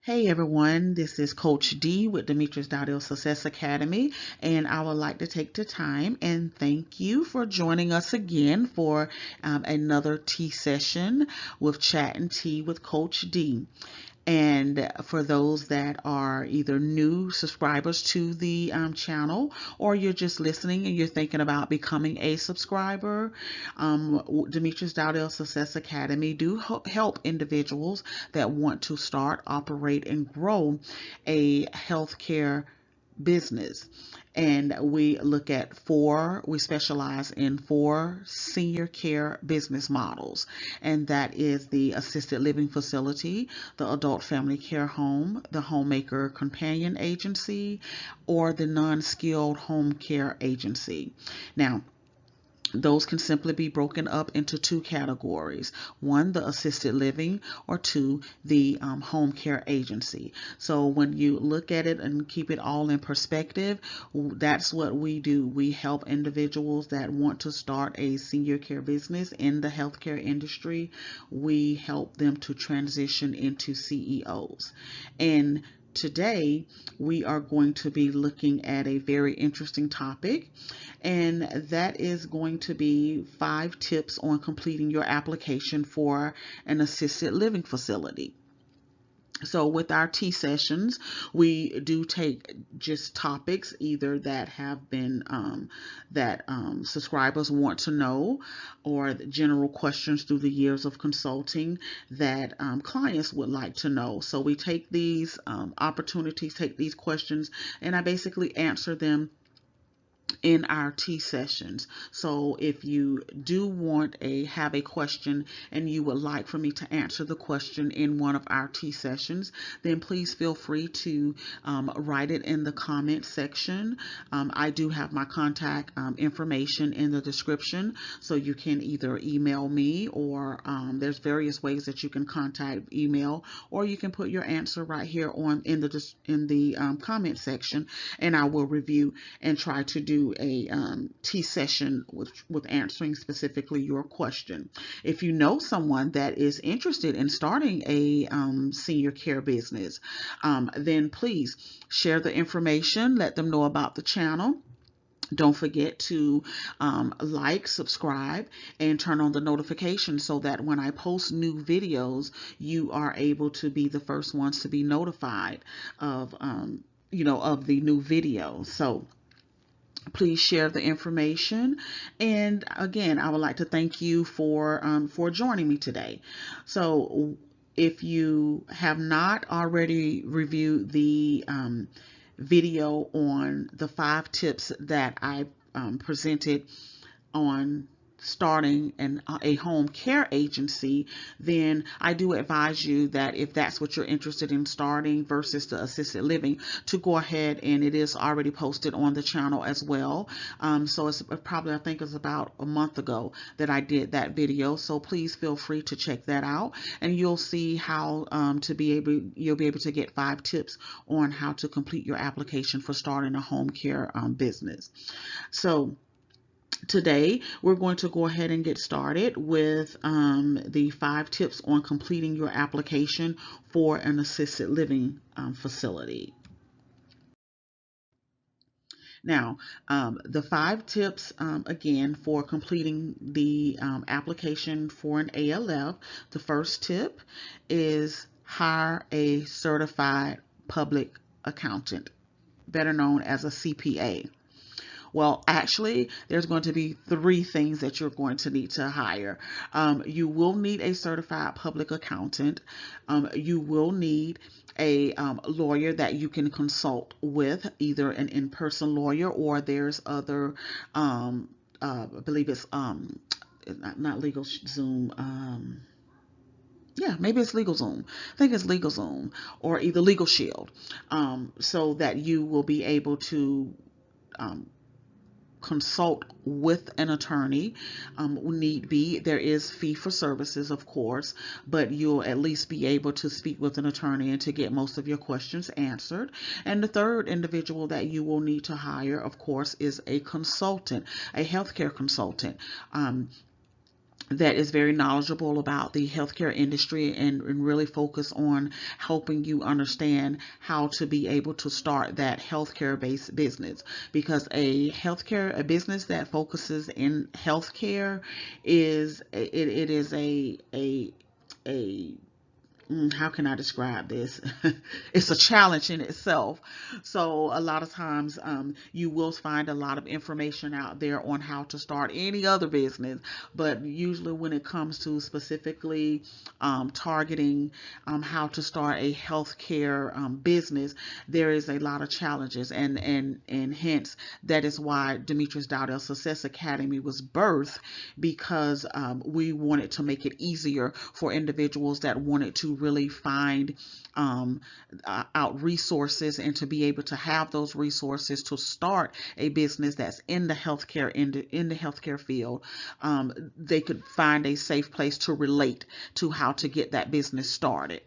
Hey everyone, this is Coach D with Demetrius Dowdell Success Academy, and I would like to take the time and thank you for joining us again for another tea session with Chat and Tea with Coach D. And for those that are either new subscribers to the channel, or you're just listening and you're thinking about becoming a subscriber, Demetrius Dowdell Success Academy do help individuals that want to start, operate, and grow a healthcare business. And we specialize in four senior care business models, and that is the assisted living facility, the adult family care home, the Homemaker Companion Agency, or the non-skilled home care agency. Now, those can simply be broken up into two categories. One, the assisted living, or two, the home care agency. So when you look at it and keep it all in perspective, that's what we do. We help individuals that want to start a senior care business in the healthcare industry. We help them to transition into CEOs. And today, we are going to be looking at a very interesting topic, and that is going to be 5 tips on completing your application for an assisted living facility. So with our tea sessions, we do take just topics either that have been subscribers want to know, or general questions through the years of consulting that clients would like to know. So we take these opportunities, take these questions, and I basically answer them in our tea sessions. So if you do have a question and you would like for me to answer the question in one of our tea sessions, then please feel free to write it in the comment section. I do have my contact information in the description, so you can either email me, or there's various ways that you can contact email, or you can put your answer right here in the comment section, and I will review and try to do a tea session with answering specifically your question. If you know someone that is interested in starting a senior care business, then please share the information, let them know about the channel. Don't forget to like, subscribe, and turn on the notifications so that when I post new videos, you are able to be the first ones to be notified of of the new video. So please share the information. And again, I would like to thank you for joining me today. So if you have not already reviewed the video on the 5 tips that I presented on starting a home care agency, then I do advise you that if that's what you're interested in starting versus the assisted living, to go ahead, and it is already posted on the channel as well. So it's probably, I think it's about a month ago that I did that video. So please feel free to check that out, and you'll see how you'll be able to get 5 tips on how to complete your application for starting a home care business. So today, we're going to go ahead and get started with the 5 tips on completing your application for an assisted living facility. Now, the 5 tips, again, for completing the application for an ALF, the first tip is hire a certified public accountant, better known as a CPA. Well, actually, there's going to be 3 things that you're going to need to hire. You will need a certified public accountant. You will need a lawyer that you can consult with, either an in-person lawyer, or there's other, I believe it's not Legal Zoom. Yeah, maybe it's LegalZoom. I think it's LegalZoom, or either Legal Shield, so that you will be able to consult with an attorney. Need be, there is fee for services, of course, but you'll at least be able to speak with an attorney and to get most of your questions answered. And the third individual that you will need to hire, of course, is a consultant, a healthcare consultant. that is very knowledgeable about the healthcare industry, and really focus on helping you understand how to be able to start that healthcare based business, because a business that focuses in healthcare it is a how can I describe this? It's a challenge in itself. So a lot of times you will find a lot of information out there on how to start any other business, but usually when it comes to specifically targeting how to start a healthcare business, there is a lot of challenges, and hence that is why Demetrius Dowdell Success Academy was birthed, because we wanted to make it easier for individuals that wanted to really find out resources, and to be able to have those resources to start a business that's in the healthcare in the healthcare field. They could find a safe place to relate to how to get that business started.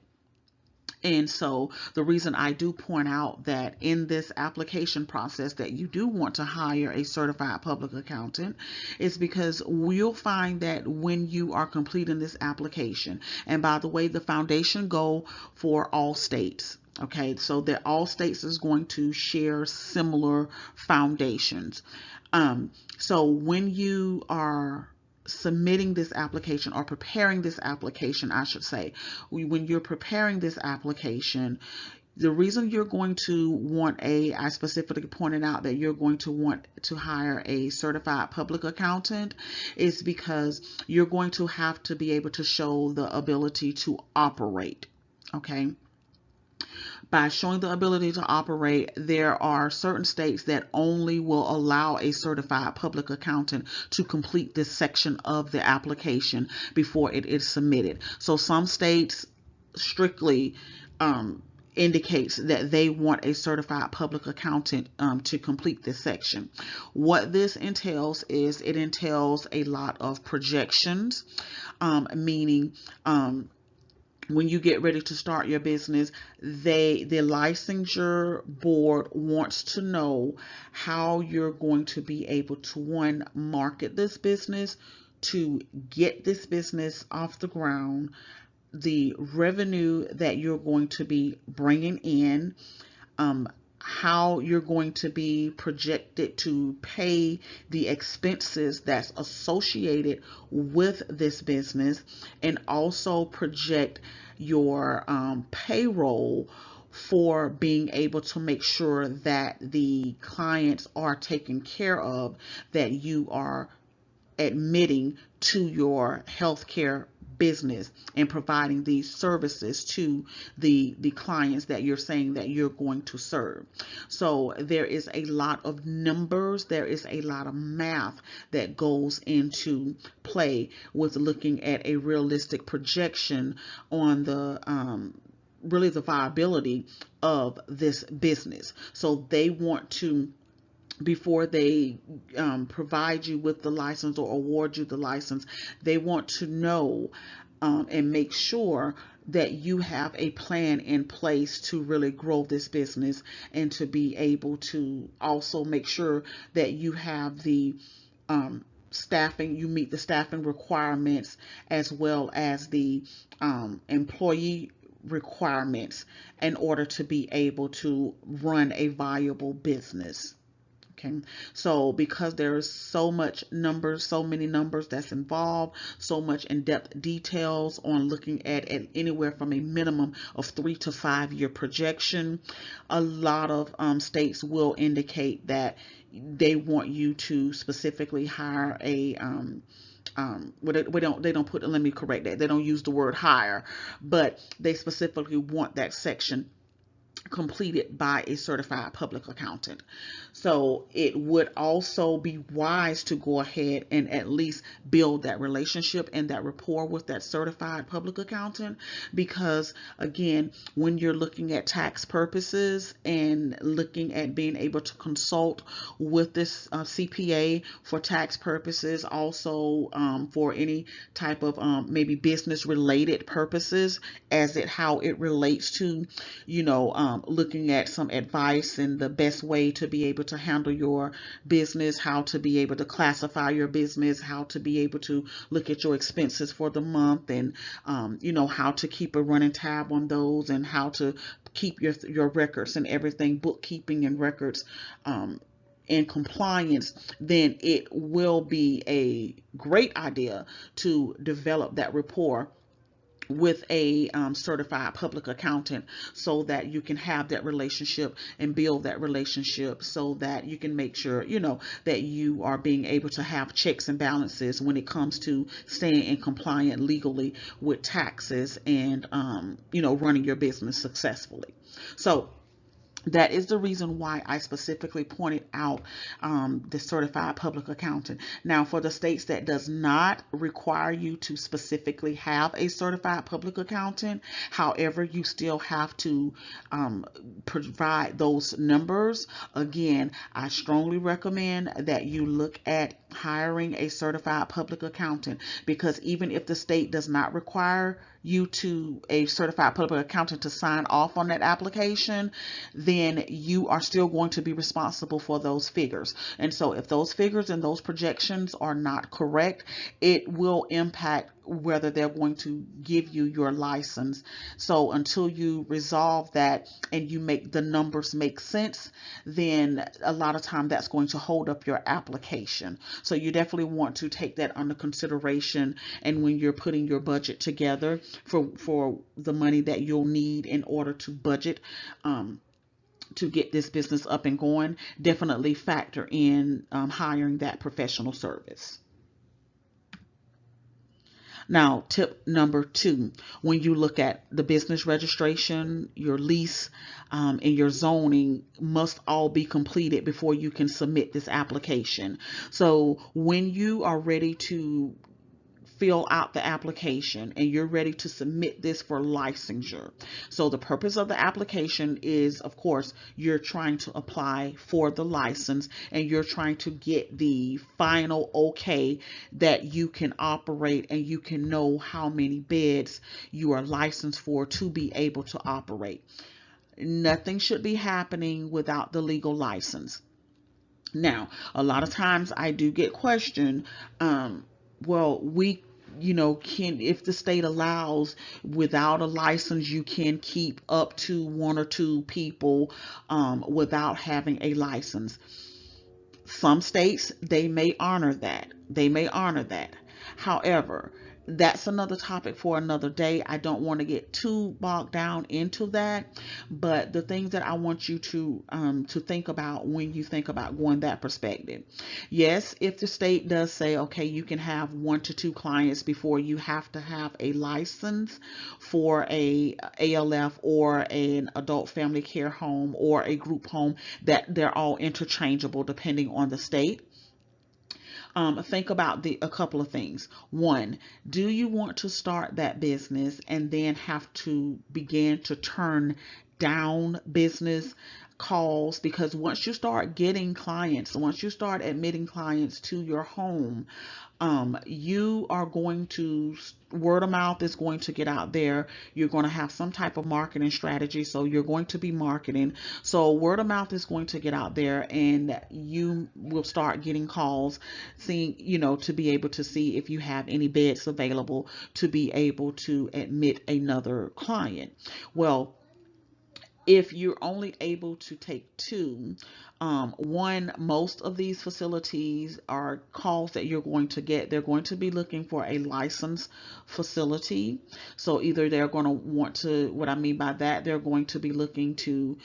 And so the reason I do point out that in this application process that you do want to hire a certified public accountant is because we'll find that when you are completing this application, and by the way, the foundation goal for all states. Okay, so that all states is going to share similar foundations. So when you are submitting this application, or preparing this application, I should say, when you're preparing this application, the reason you're going to want I specifically pointed out that you're going to want to hire a certified public accountant is because you're going to have to be able to show the ability to operate. Okay. By showing the ability to operate, there are certain states that only will allow a certified public accountant to complete this section of the application before it is submitted. So some states strictly indicates that they want a certified public accountant to complete this section. What this entails is it entails a lot of projections, meaning when you get ready to start your business, the licensure board wants to know how you're going to be able to, one, market this business, to get this business off the ground, the revenue that you're going to be bringing in, how you're going to be projected to pay the expenses that's associated with this business, and also project your payroll for being able to make sure that the clients are taken care of, that you are admitting to your healthcare business and providing these services to the clients that you're saying that you're going to serve. So there is a lot of numbers, there is a lot of math that goes into play with looking at a realistic projection on the really the viability of this business. So they want to, before they provide you with the license or award you the license, they want to know and make sure that you have a plan in place to really grow this business, and to be able to also make sure that you have the staffing, you meet the staffing requirements, as well as the employee requirements, in order to be able to run a viable business. Okay, so because there is so much numbers, so many numbers that's involved, so much in-depth details on looking at anywhere from a minimum of 3 to 5 year projection, a lot of states will indicate that they want you to specifically hire a they don't put, let me correct that, they don't use the word hire, but they specifically want that section completed by a certified public accountant. So it would also be wise to go ahead and at least build that relationship and that rapport with that certified public accountant, because again, when you're looking at tax purposes and looking at being able to consult with this CPA for tax purposes, also for any type of maybe business related purposes, as it how it relates to, you know, looking at some advice and the best way to be able to handle your business, how to be able to classify your business, how to be able to look at your expenses for the month, and how to keep a running tab on those, and how to keep your records and everything, bookkeeping and records, in compliance, then it will be a great idea to develop that rapport with a certified public accountant, so that you can have that relationship and build that relationship, so that you can make sure that you are being able to have checks and balances when it comes to staying in compliant legally with taxes, and running your business successfully. So that is the reason why I specifically pointed out the certified public accountant. Now, for the states that does not require you to specifically have a certified public accountant, however, you still have to provide those numbers. Again, I strongly recommend that you look at hiring a certified public accountant, because even if the state does not require you to a certified public accountant to sign off on that application, then you are still going to be responsible for those figures. And so if those figures and those projections are not correct, it will impact whether they're going to give you your license. So until you resolve that and you make the numbers make sense, then a lot of time that's going to hold up your application. So you definitely want to take that under consideration, and when you're putting your budget together for the money that you'll need in order to budget to get this business up and going, definitely factor in hiring that professional service. Now, tip number 2, when you look at the business registration, your lease, and your zoning must all be completed before you can submit this application. So when you are ready to fill out the application and you're ready to submit this for licensure. So the purpose of the application is, of course, you're trying to apply for the license, and you're trying to get the final okay that you can operate, and you can know how many beds you are licensed for to be able to operate. Nothing should be happening without the legal license. Now, a lot of times I do get questioned, well, can, if the state allows, without a license, you can keep up to 1 or 2 people without having a license. Some states, they may honor that. They may honor that. However, that's another topic for another day. I don't want to get too bogged down into that, but the things that I want you to think about when you think about going that perspective. Yes, if the state does say, okay, you can have 1 to 2 clients before you have to have a license for a ALF or an adult family care home or a group home, that they're all interchangeable depending on the state. Think about a couple of things. One, do you want to start that business and then have to begin to turn down business calls? Because once you start getting clients, once you start admitting clients to your home, you are going to, word of mouth is going to get out there. You're going to have some type of marketing strategy. So you're going to be marketing. So word of mouth is going to get out there, and you will start getting calls, seeing, to be able to see if you have any beds available to be able to admit another client. Well, if you're only able to take 2, one, most of these facilities are calls that you're going to get. They're going to be looking for a licensed facility. So either they're going to want to, what I mean by that, they're going to be looking to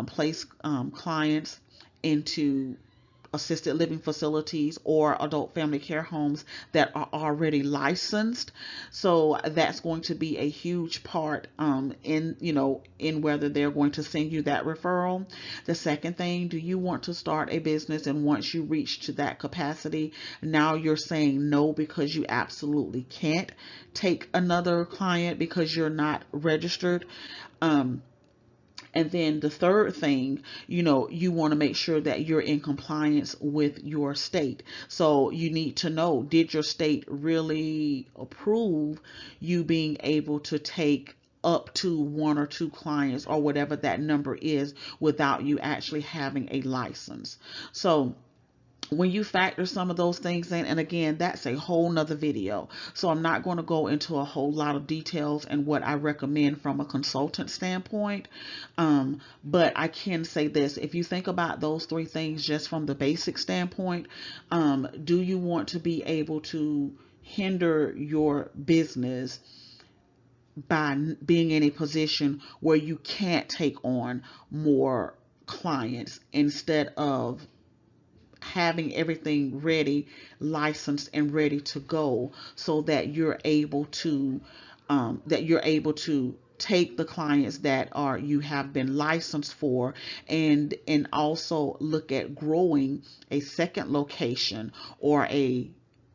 place clients into assisted living facilities or adult family care homes that are already licensed. So that's going to be a huge part in whether they're going to send you that referral. The second thing, do you want to start a business, and once you reach to that capacity, now you're saying no because you absolutely can't take another client because you're not registered? And then the third thing, you want to make sure that you're in compliance with your state. So you need to know, did your state really approve you being able to take up to 1 or 2 clients or whatever that number is without you actually having a license. So when you factor some of those things in, and again, that's a whole nother video, so I'm not going to go into a whole lot of details and what I recommend from a consultant standpoint, but I can say this: if you think about those 3 things just from the basic standpoint, do you want to be able to hinder your business by being in a position where you can't take on more clients instead of having everything ready, licensed and ready to go, so that you're able to take the clients that are you have been licensed for, and also look at growing a second location or a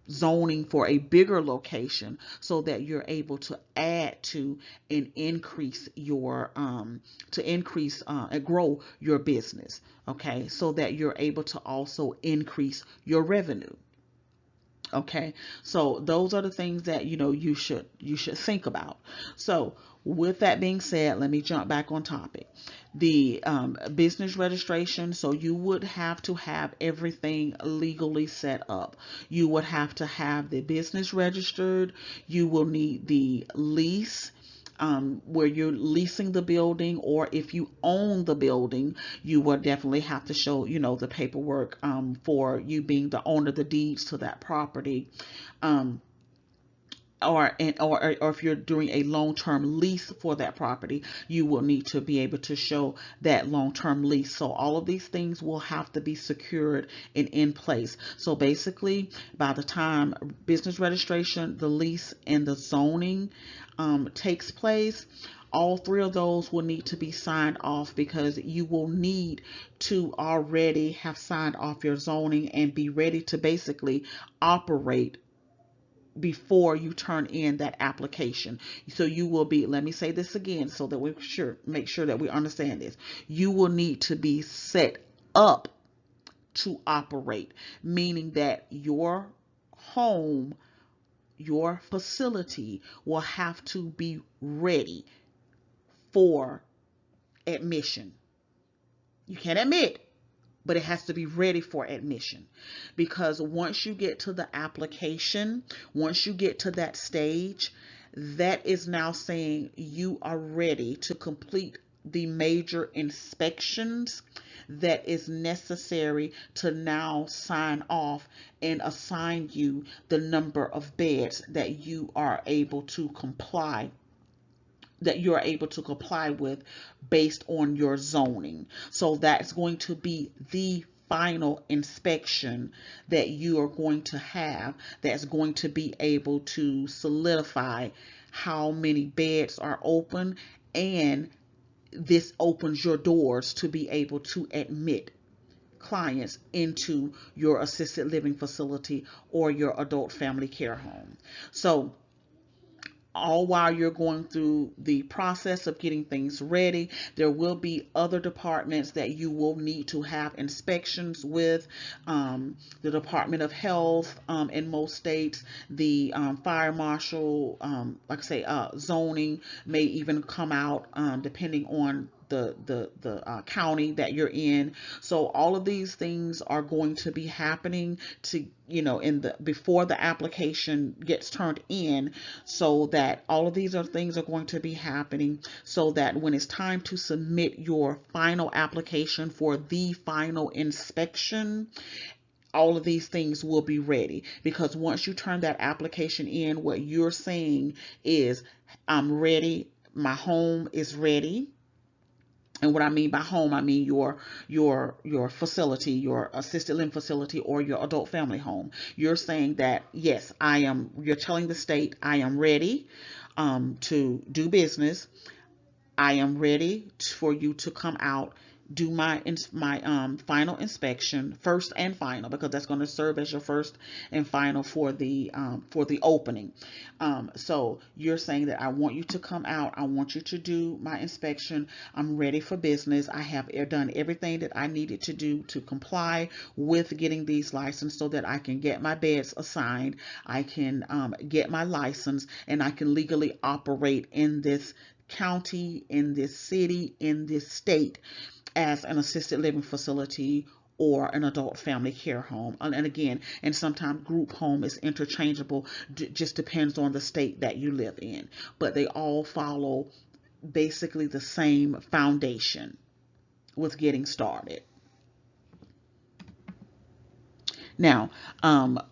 zoning for a bigger location, so that you're able to add to and increase your and grow your business. Okay, so that you're able to also increase your revenue. Okay, so those are the things that you should think about. So with that being said, let me jump back on topic. The business registration. So you would have to have everything legally set up. You would have to have the business registered. You will need the lease, where you're leasing the building, or if you own the building, you will definitely have to show, the paperwork, for you being the owner of the deeds to that property. Um, or if you're doing a long-term lease for that property, you will need to be able to show that long-term lease. So all of these things will have to be secured and in place. So basically, by the time business registration, the lease, and the zoning takes place, all 3 of those will need to be signed off, because you will need to already have signed off your zoning and be ready to basically operate before you turn in that application. So you will be, let me say this again so that we make sure that we understand this. You will need to be set up to operate, meaning that your home, your facility will have to be ready for admission. You can't admit, but it has to be ready for admission, because once you get to the application, once you get to that stage, that is now saying you are ready to complete the major inspections that is necessary to now sign off and assign you the number of beds that you are able to comply with based on your zoning. So that's going to be the final inspection that you are going to have, that's going to be able to solidify how many beds are open, and this opens your doors to be able to admit clients into your assisted living facility or your adult family care home. So all while you're going through the process of getting things ready, there will be other departments that you will need to have inspections with. The Department of Health, in most states, the fire marshal, like I say, zoning may even come out, depending on the county that you're in. So all of these things are going to be happening to, in the before the application gets turned in, so that all of these things are going to be happening, so that when it's time to submit your final application for the final inspection, all of these things will be ready. Because once you turn that application in, what you're saying is, I'm ready, my home is ready. And what I mean by home, I mean your facility, your assisted living facility, or your adult family home. You're saying that, yes, I am. You're telling the state, I am ready to do business. I am ready for you to come out, do my final inspection, first and final, because that's going to serve as your first and final for the opening. So you're saying that I want you to come out, I want you to do my inspection, I'm ready for business, I have done everything that I needed to do to comply with getting these licensed, so that I can get my beds assigned, I can get my license, and I can legally operate in this county, in this city, in this state as an assisted living facility or an adult family care home. And again, and sometimes group home is interchangeable, just depends on the state that you live in. But they all follow basically the same foundation with getting started. Now,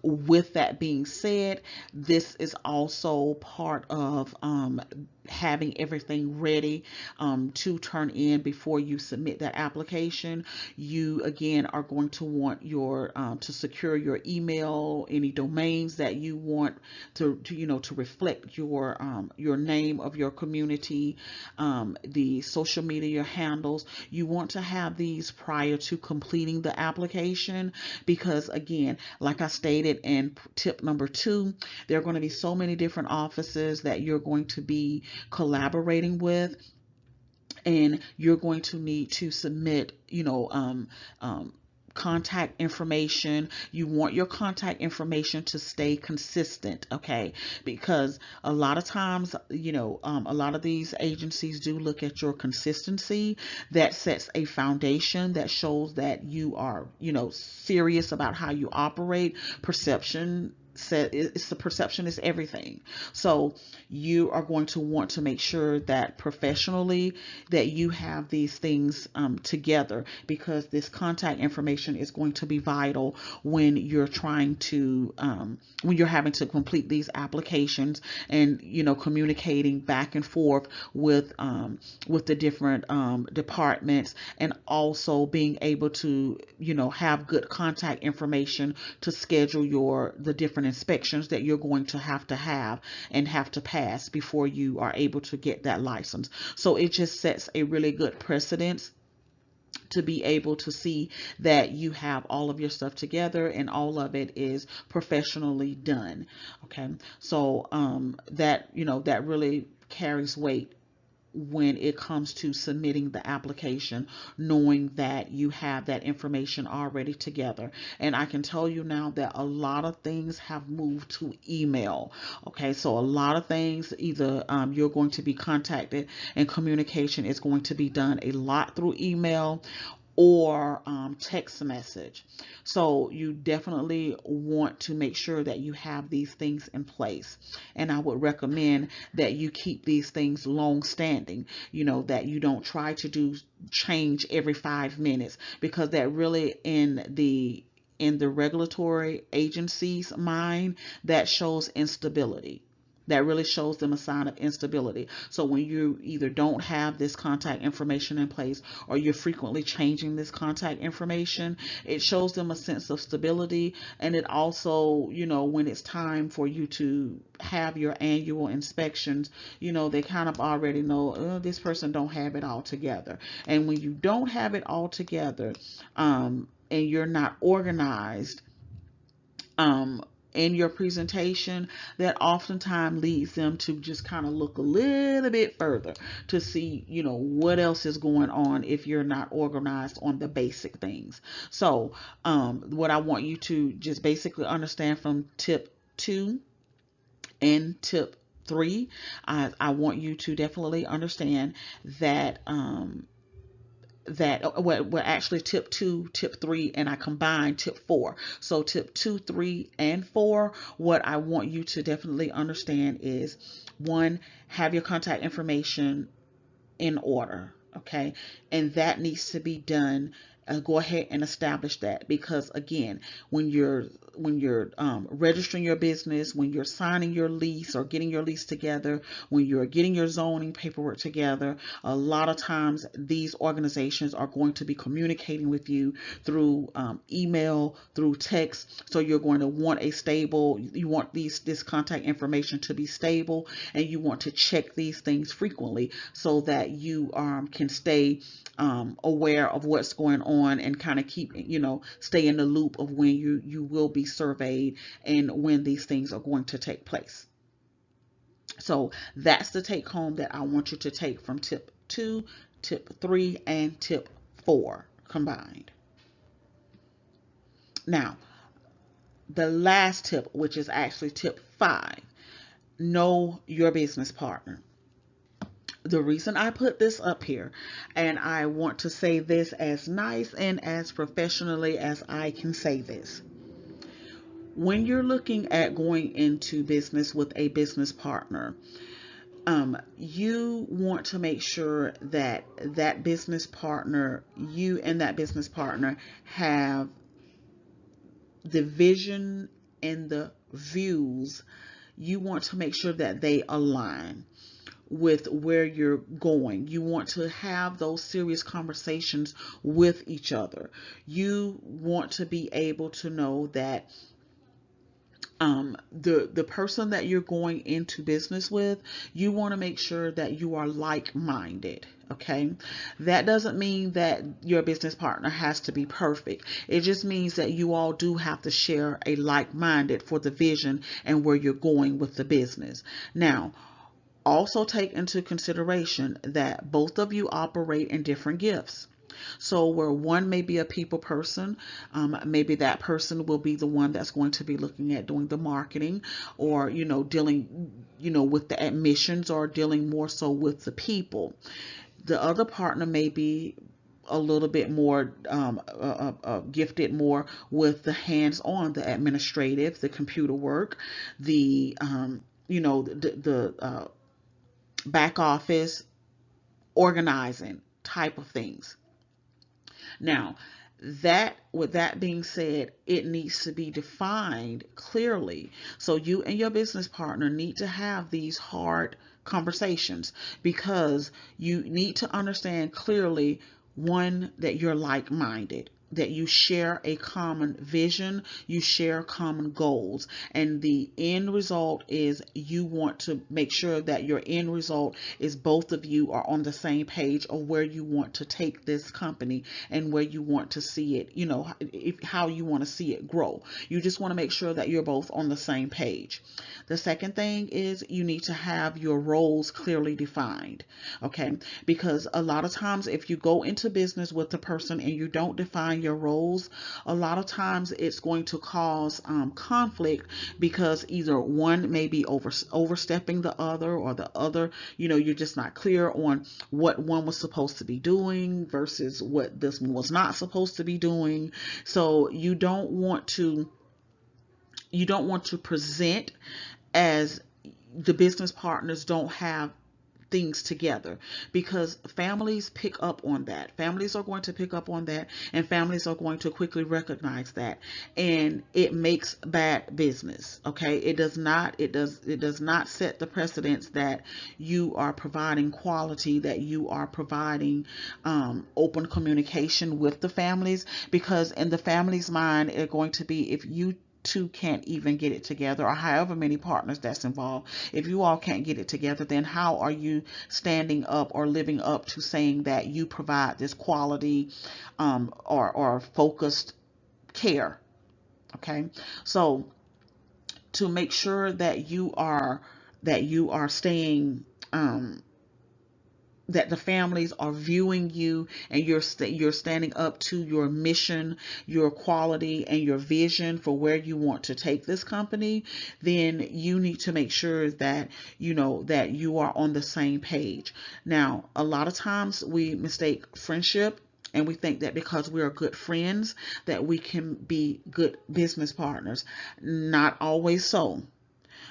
with that being said, this is also part of having everything ready to turn in before you submit that application. You again are going to want your to secure your email, any domains that you want to reflect your name of your community, the social media handles. You want to have these prior to completing the application, because again, like I stated in tip number 2, there are going to be so many different offices that you're going to be collaborating with, and you're going to need to submit, contact information. You want your contact information to stay consistent, okay? Because a lot of times, a lot of these agencies do look at your consistency. That sets a foundation that shows that you are, serious about how you operate. It's the perception is everything. So you are going to want to make sure that professionally that you have these things together, because this contact information is going to be vital when you're trying to when you're having to complete these applications, and communicating back and forth with the different departments, and also being able to have good contact information to schedule the different inspections that you're going to have and have to pass before you are able to get that license. So it just sets a really good precedence to be able to see that you have all of your stuff together and all of it is professionally done. Okay, so that really carries weight when it comes to submitting the application, knowing that you have that information already together. And I can tell you now that a lot of things have moved to email. Okay, so a lot of things, either you're going to be contacted, and communication is going to be done a lot through email or text message. So you definitely want to make sure that you have these things in place. And I would recommend that you keep these things long standing, that you don't try to do change every 5 minutes, because that really in the regulatory agency's mind, that shows instability. That really shows them a sign of instability. So when you either don't have this contact information in place, or you're frequently changing this contact information, it shows them a sense of stability. And it also, when it's time for you to have your annual inspections, they kind of already know, oh, this person don't have it all together. And when you don't have it all together, and you're not organized, in your presentation, that oftentimes leads them to just kind of look a little bit further to see, what else is going on if you're not organized on the basic things. So, what I want you to just basically understand from tip 2 and tip 3, I want you to definitely understand that, actually tip 2, tip 3, and I combined tip 4. So tip 2, 3, and 4, what I want you to definitely understand is, 1, have your contact information in order, okay? And that needs to be done. Go ahead and establish that, because again, when you're registering your business, when you're signing your lease or getting your lease together, when you're getting your zoning paperwork together, a lot of times these organizations are going to be communicating with you through email, through text. So you're going to want you want this contact information to be stable, and you want to check these things frequently so that you can stay aware of what's going on, and kind of keep, stay in the loop of when you will be surveyed and when these things are going to take place. So that's the take home that I want you to take from tip 2, tip 3, and tip 4 combined. Now, the last tip, which is actually tip 5, know your business partner. The reason I put this up here, and I want to say this as nice and as professionally as I can say this, when you're looking at going into business with a business partner, you want to make sure that that business partner, you and that business partner have the vision and the views. You want to make sure that they align with where you're going. You want to have those serious conversations with each other. You want to be able to know that the person that you're going into business with, you want to make sure that you are like-minded. Okay, that doesn't mean that your business partner has to be perfect. It just means that you all do have to share a like-minded for the vision and where you're going with the business. Now, also take into consideration that both of you operate in different gifts. So where one may be a people person, maybe that person will be the one that's going to be looking at doing the marketing, or, dealing, with the admissions, or dealing more so with the people. The other partner may be a little bit more gifted more with the hands-on, the administrative, the computer work, the the back office organizing type of things. Now, that with that being said, it needs to be defined clearly. So you and your business partner need to have these hard conversations, because you need to understand clearly, one, that you're like-minded, that you share a common vision, you share common goals, and the end result is you want to make sure that your end result is both of you are on the same page of where you want to take this company and where you want to see it, how you want to see it grow. You just want to make sure that you're both on the same page. The second thing is you need to have your roles clearly defined, okay? Because a lot of times if you go into business with the person and you don't define your roles, a lot of times it's going to cause conflict, because either one may be overstepping the other, or the other, you're just not clear on what one was supposed to be doing versus what this one was not supposed to be doing. So you don't want to present as the business partners don't have things together, because families pick up on that. Families are going to pick up on that, and families are going to quickly recognize that, and it makes bad business. Okay, it does not set the precedence that you are providing quality, that you are providing open communication with the families, because in the family's mind, it's going to be, if you two can't even get it together, or however many partners that's involved, if you all can't get it together, then how are you standing up or living up to saying that you provide this quality or focused care? Okay, so to make sure that you are staying, that the families are viewing you, and you're standing up to your mission, your quality, and your vision for where you want to take this company, then you need to make sure that that you are on the same page. Now, a lot of times we mistake friendship, and we think that because we are good friends that we can be good business partners. Not always so.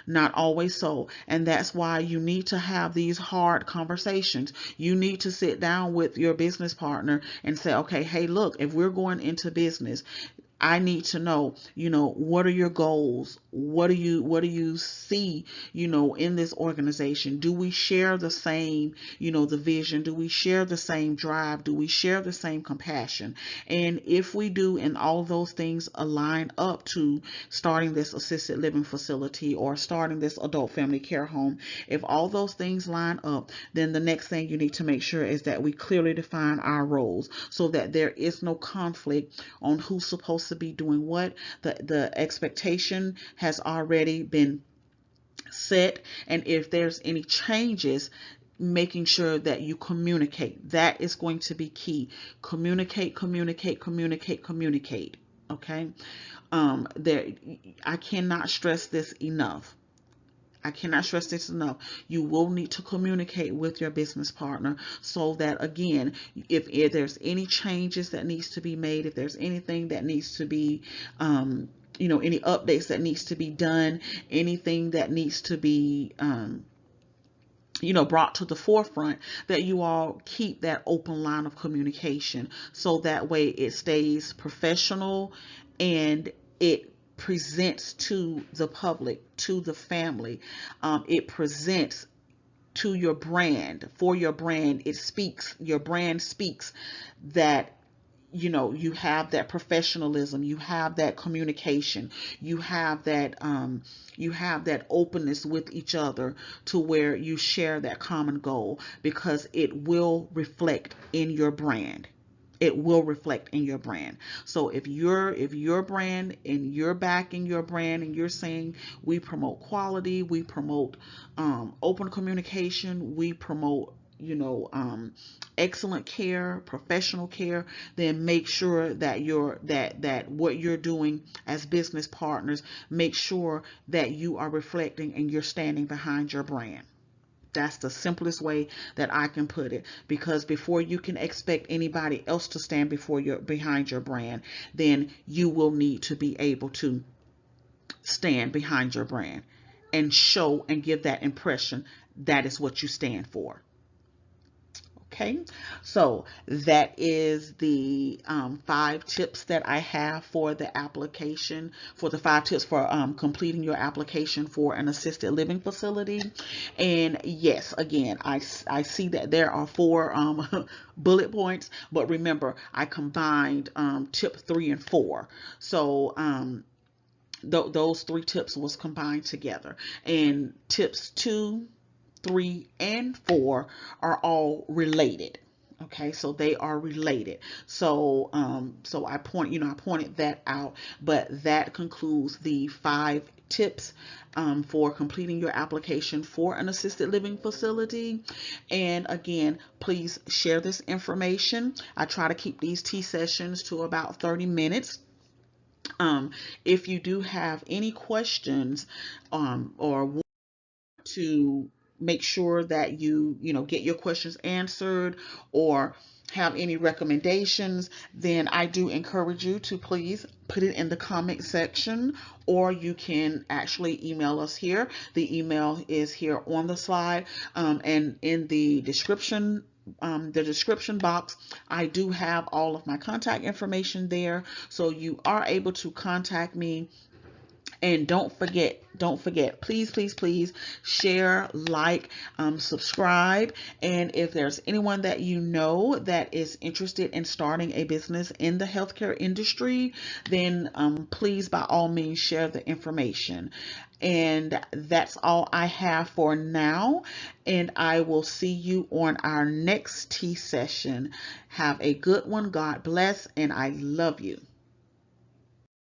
Not always so. And that's why you need to have these hard conversations. You need to sit down with your business partner and say, okay, hey, look, if we're going into business, I need to know, what are your goals? What do you see, in this organization? Do we share the same, the vision? Do we share the same drive? Do we share the same compassion? And if we do, and all those things align up to starting this assisted living facility or starting this adult family care home, if all those things line up, then the next thing you need to make sure is that we clearly define our roles, so that there is no conflict on who's supposed to be doing what. The expectation has already been set, and if there's any changes, making sure that you communicate. That is going to be key. Communicate, communicate, communicate, communicate. Okay. There, I cannot stress this enough. I cannot stress this enough. You will need to communicate with your business partner so that, again, if there's any changes that needs to be made, if there's anything that needs to be, any updates that needs to be done, anything that needs to be, brought to the forefront, that you all keep that open line of communication so that way it stays professional and it presents to the public, to the family. It presents to your brand, for your brand. It speaks, your brand speaks that you have that professionalism, you have that communication, you have that openness with each other to where you share that common goal, because it will reflect in your brand. It will reflect in your brand. So if your brand and you're backing your brand and you're saying we promote quality, we promote open communication, we promote excellent care, professional care, then make sure that that what you're doing as business partners, make sure that you are reflecting and you're standing behind your brand. That's the simplest way that I can put it, because before you can expect anybody else to stand behind your brand, then you will need to be able to stand behind your brand and show and give that impression that is what you stand for. Okay, so that is the 5 tips that I have for the application, for the 5 tips for completing your application for an assisted living facility. And yes, again, I see that there are 4 bullet points, but remember, I combined tip 3 and 4. So those 3 tips was combined together, and tips 2, 3, and 4 are all related. Okay, so they are related. So I pointed that out, but that concludes the 5 tips for completing your application for an assisted living facility. And again, please share this information. I try to keep these tea sessions to about 30 minutes. If you do have any questions or want to make sure that you get your questions answered, or have any recommendations, then I do encourage you to please put it in the comment section, or you can actually email us here. The email is here on the slide, and in the description box, I do have all of my contact information there, so you are able to contact me. And don't forget, please, please, please share, like, subscribe. And if there's anyone that you know that is interested in starting a business in the healthcare industry, then please, by all means, share the information. And that's all I have for now. And I will see you on our next tea session. Have a good one. God bless. And I love you.